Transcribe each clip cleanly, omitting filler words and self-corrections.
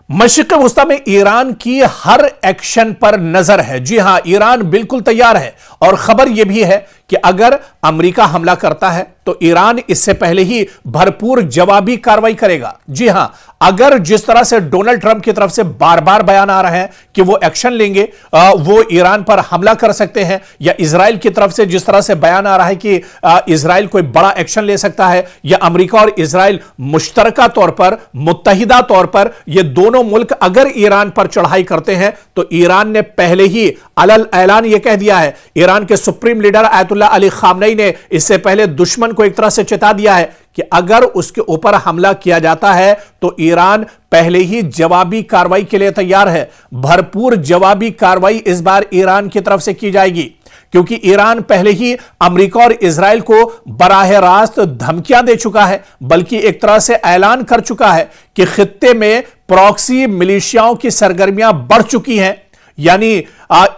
मशरिक़ वुस्ता में ईरान की हर एक्शन पर नजर है। जी हां, ईरान बिल्कुल तैयार है और खबर यह भी है कि अगर अमेरिका हमला करता है तो ईरान इससे पहले ही भरपूर जवाबी कार्रवाई करेगा। जी हां, अगर जिस तरह से डोनाल्ड ट्रंप की तरफ से बार बार बयान आ रहे हैं कि वो एक्शन लेंगे, वो ईरान पर हमला कर सकते हैं, या इजराइल की तरफ से जिस तरह से बयान आ रहा है कि इजराइल कोई बड़ा एक्शन ले सकता है, या अमेरिका और इजराइल मुश्तरका तौर पर, मुत्तहिदा तौर पर ये दोनों मुल्क अगर ईरान पर चढ़ाई करते हैं तो ईरान ने पहले ही अलल ऐलान यह कह दिया है। ईरान के supreme leader Ayatollah Ali Khamenei ने इससे पहले दुश्मन को एक तरह से चेता दिया है कि अगर उसके ऊपर हमला किया जाता है तो ईरान पहले ही जवाबी कार्रवाई के लिए तैयार है। भरपूर जवाबी कार्रवाई इस बार ईरान की तरफ से की जाएगी, क्योंकि ईरान पहले ही अमेरिका और इजराइल को बराह रास्त धमकियां दे चुका है, बल्कि एक तरह से ऐलान कर चुका है कि खित्ते में प्रॉक्सी मिलिशियाओं की सरगर्मियां बढ़ चुकी हैं। यानी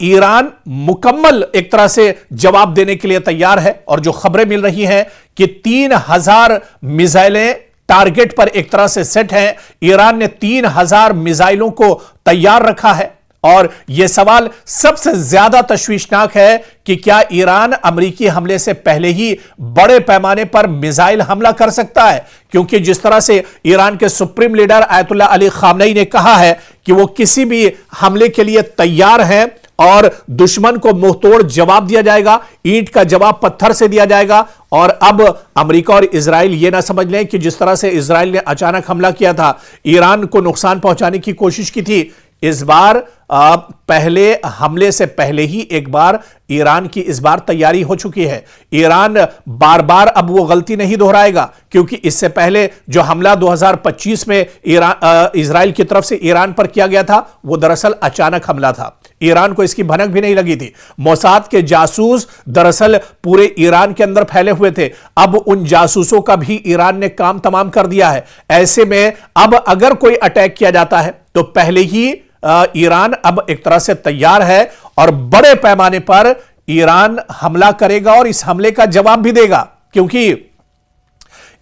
ईरान मुकम्मल एक तरह से जवाब देने के लिए तैयार है। और जो खबरें मिल रही हैं कि 3000 मिसाइलें टारगेट पर एक तरह से सेट हैं। ईरान ने 3000 मिसाइलों को तैयार रखा है। और यह सवाल सबसे ज्यादा तशवीशनाक है कि क्या ईरान अमेरिकी हमले से पहले ही बड़े पैमाने पर मिसाइल हमला कर सकता है, क्योंकि जिस तरह से ईरान के supreme leader Ayatollah Ali Khamenei ने कहा है कि वो किसी भी हमले के लिए तैयार हैं और दुश्मन को मुंहतोड़ जवाब दिया जाएगा, ईंट का जवाब पत्थर से दिया जाएगा। और अब अमेरिका और इजराइल ये ना समझ लें कि जिस तरह से इजराइल ने अचानक हमला किया था, ईरान को नुकसान पहुंचाने की कोशिश की थी, इस बार पहले हमले से पहले ही एक बार ईरान की इस बार तैयारी हो चुकी है। ईरान बार बार अब वो गलती नहीं दोहराएगा, क्योंकि इससे पहले जो हमला 2025 में इजराइल की तरफ से ईरान पर किया गया था, वो दरअसल अचानक हमला था। ईरान को इसकी भनक भी नहीं लगी थी। मोसाद के जासूस दरअसल पूरे ईरान के अंदर फैले हुए थे। अब उन जासूसों का भी ईरान ने काम तमाम कर दिया है। ऐसे में अब अगर कोई अटैक किया जाता है तो पहले ही ईरान अब एक तरह से तैयार है और बड़े पैमाने पर ईरान हमला करेगा और इस हमले का जवाब भी देगा, क्योंकि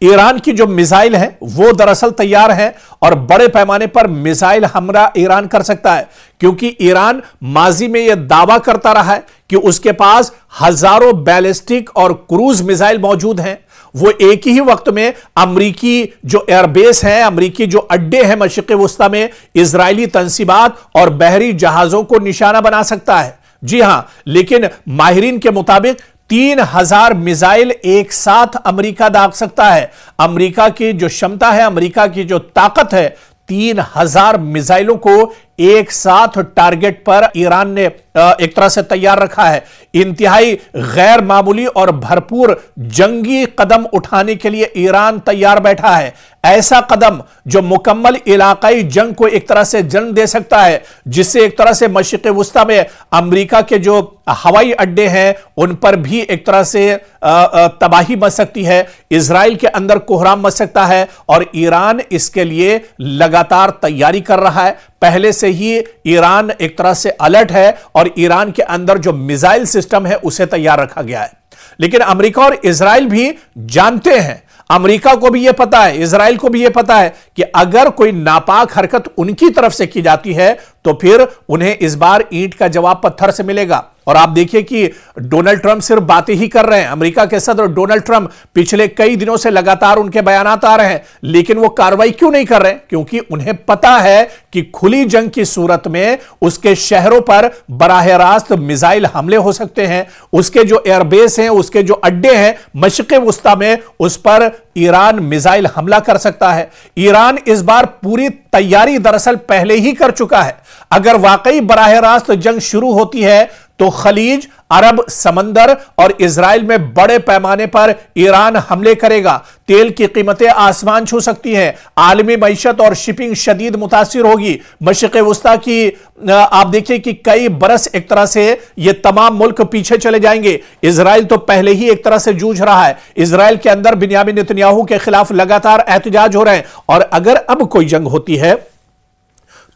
ईरान की जो मिसाइल है वो दरअसल तैयार है और बड़े पैमाने पर मिसाइल हमला ईरान कर सकता है। क्योंकि ईरान माजी में यह दावा करता रहा है कि उसके पास हजारों बैलिस्टिक और क्रूज मिसाइल मौजूद हैं। वो एक ही वक्त में अमरीकी जो एयरबेस है, अमरीकी जो अड्डे हैं मशरिक़ वुस्ता में, इजरायली तंसीबात और बहरी जहाजों को निशाना बना सकता है। जी हां, लेकिन माहिरीन के मुताबिक 3000 मिसाइल एक साथ अमेरिका दाग सकता है। अमेरिका की जो क्षमता है, अमेरिका की जो ताकत है, 3000 मिसाइलों को एक साथ टारगेट पर ईरान ने एक तरह से तैयार रखा है। इंतहाई गैर मामूली और भरपूर जंगी कदम उठाने के लिए ईरान तैयार बैठा है। ऐसा कदम जो मुकम्मल इलाकाई जंग को एक तरह से जन्म दे सकता है, जिससे एक तरह से मशरिक़ वुस्ता में अमेरिका के जो हवाई अड्डे हैं उन पर भी एक तरह से तबाही मच सकती है, इजराइल के अंदर कोहराम मच सकता है। और ईरान इसके लिए लगातार तैयारी कर रहा है। पहले से ही ईरान एक तरह से अलर्ट है और ईरान के अंदर जो मिसाइल सिस्टम है उसे तैयार रखा गया है। लेकिन अमेरिका और इजराइल भी जानते हैं, अमेरिका को भी यह पता है, इजराइल को भी यह पता है कि अगर कोई नापाक हरकत उनकी तरफ से की जाती है तो फिर उन्हें इस बार ईंट का जवाब पत्थर से मिलेगा। और आप देखिए कि डोनाल्ड ट्रंप सिर्फ बातें ही कर रहे हैं। अमेरिका के सदर डोनाल्ड ट्रंप पिछले कई दिनों से लगातार उनके बयानात आ रहे हैं, लेकिन वो कार्रवाई क्यों नहीं कर रहे? क्योंकि उन्हें पता है कि खुली जंग की सूरत में उसके शहरों पर बराह रास्त मिसाइल हमले हो सकते हैं। उसके जो एयरबेस हैं, उसके जो अड्डे हैं मशरिक़ वुस्ता में, उस पर ईरान मिसाइल हमला कर सकता है। ईरान इस बार पूरी तैयारी दरअसल पहले ही कर चुका है। अगर वाकई बराह रास्त जंग शुरू होती है तो खलीज, अरब समंदर और इजराइल में बड़े पैमाने पर ईरान हमले करेगा। तेल की कीमतें आसमान छू सकती हैं, आलमी मईशत और शिपिंग शदीद मुतासिर होगी। मशरिक़ वुस्ता की आप देखिए कि कई बरस एक तरह से ये तमाम मुल्क पीछे चले जाएंगे। इजराइल तो पहले ही एक तरह से जूझ रहा है। इजराइल के अंदर बिन्यामिन नेतन्याहू के खिलाफ लगातार एहतजाज हो रहे हैं, और अगर अब कोई जंग होती है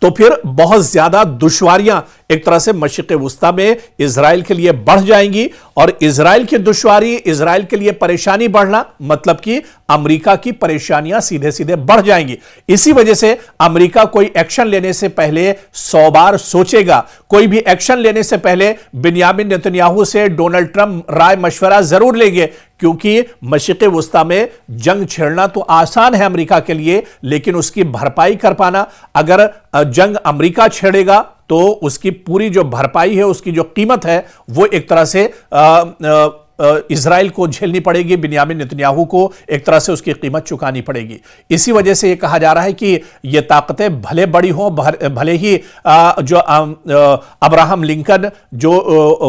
तो फिर बहुत ज्यादा दुश्वारियां एक तरह से मशरिक़ वुस्ता में इजराइल के लिए बढ़ जाएंगी, और इजराइल की दुश्वारी, इजराइल के लिए परेशानी बढ़ना मतलब कि अमेरिका की परेशानियां सीधे सीधे बढ़ जाएंगी। इसी वजह से अमेरिका कोई एक्शन लेने से पहले 100 बार सोचेगा। कोई भी एक्शन लेने से पहले बिन्यामिन नेतन्याहू से डोनाल्ड ट्रंप राय मशवरा जरूर लेंगे, क्योंकि मशरिक़ वुस्ता में जंग छेड़ना तो आसान है अमेरिका के लिए, लेकिन उसकी भरपाई कर पाना, अगर जंग अमेरिका छेड़ेगा तो उसकी पूरी जो भरपाई है, उसकी जो कीमत है, वो एक तरह से इजराइल को झेलनी पड़ेगी, बिन्यामिन नेतन्याहू को एक तरह से उसकी कीमत चुकानी पड़ेगी। इसी वजह से यह कहा जा रहा है कि ये ताकतें भले बड़ी हों, भले ही जो अब्राहम लिंकन जो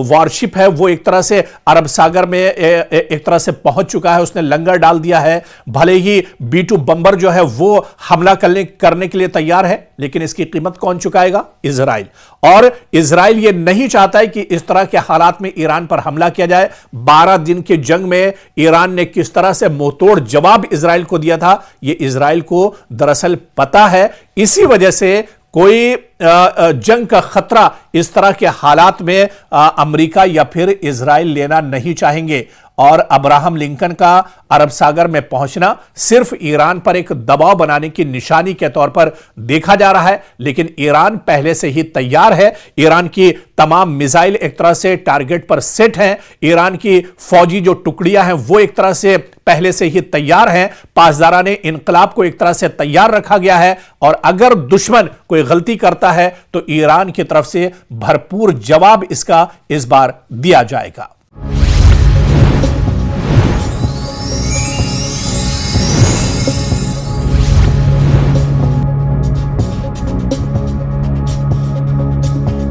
वॉरशिप है वो एक तरह से अरब सागर में एक तरह से पहुंच चुका है, उसने लंगर डाल दिया है, भले ही B-2 बम्बर जो है वो हमला करने के लिए तैयार है, लेकिन इसकी कीमत कौन चुकाएगा? इजराइल। और इजराइल ये नहीं चाहता है कि इस तरह के हालात में ईरान पर हमला किया जाए। 12 दिन के जंग में ईरान ने किस तरह से मुंहतोड़ जवाब इजराइल को दिया था, यह इजराइल को दरअसल पता है। इसी वजह से कोई जंग का खतरा इस तरह के हालात में अमेरिका या फिर इजराइल लेना नहीं चाहेंगे, और अब्राहम लिंकन का अरब सागर में पहुंचना सिर्फ ईरान पर एक दबाव बनाने की निशानी के तौर पर देखा जा रहा है। लेकिन ईरान पहले से ही तैयार है, ईरान की तमाम मिसाइल एक तरह से टारगेट पर सेट हैं, ईरान की फौजी जो टुकड़ियां हैं वो एक तरह से पहले से ही तैयार हैं, पासदाराने इनकलाब को एक तरह से तैयार रखा गया है, और अगर दुश्मन कोई गलती करता है तो ईरान की तरफ से भरपूर जवाब इसका इस बार दिया जाएगा।